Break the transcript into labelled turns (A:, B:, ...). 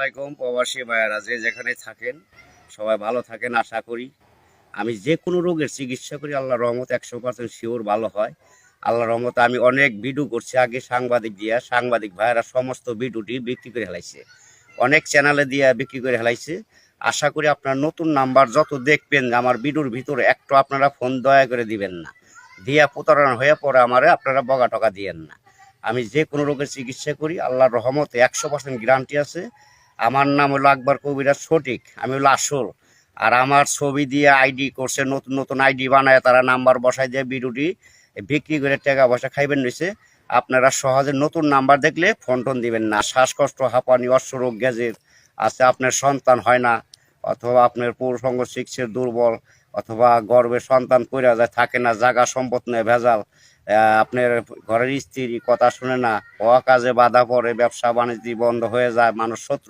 A: আলাইকুম প্রবাসী ভাইয়েরা, যে যেখানে থাকেন সবাই ভালো থাকেন আশা করি। আমি যে কোনো রোগের চিকিৎসা করি, আল্লাহর রহমত 100% শিওর ভালো হয়। আল্লাহর রহমতে আমি অনেক ভিডিও করছি আগে, সাংবাদিক ভাইয়েরা সমস্ত ভিডিওটি বিক্রি করে হেলাইছে, অনেক চ্যানেলে দিয়ে বিক্রি করে হেলাইছে। আশা করি আপনার নতুন নাম্বার যত দেখবেন আমার ভিডিওর ভিতরে একটু আপনারা ফোন দয়া করে দিবেন না, দিয়া প্রতারণা হয়ে পরে আমারে আপনারা বগা টকা দিয়েন না। আমি যে কোনো রোগের চিকিৎসা করি, আল্লাহর রহমতে 100% গ্যারান্টি আছে। আমার নাম হলো আকবর কবিরাজ সঠিক, আমি হলো আসল। আর আমার ছবি দিয়ে আইডি করছে, নতুন নতুন আইডি বানায় তারা নাম্বার বসায় দিয়ে ভিডিওটি বিক্রি করে টাকা পয়সা খাইবেন নিছে। আপনারা সহজে নতুন নাম্বার দেখলে ফোন টোন দিবেন না। শ্বাসকষ্ট, হাঁপানি, অশ্বরোগ, গ্যাজের আছে, আপনার সন্তান হয় না, অথবা আপনার পুরুষাঙ্গ শিক্ষের দুর্বল, অথবা গর্ভে সন্তান কইরা যায় থাকে না, জায়গা সম্পদ নেই ভেজাল, আপনার ঘরের স্ত্রী কথা শুনে না, হওয়া কাজে বাধা পড়ে, ব্যবসা বাণিজ্য বন্ধ হয়ে যায়, মানুষ শত্রু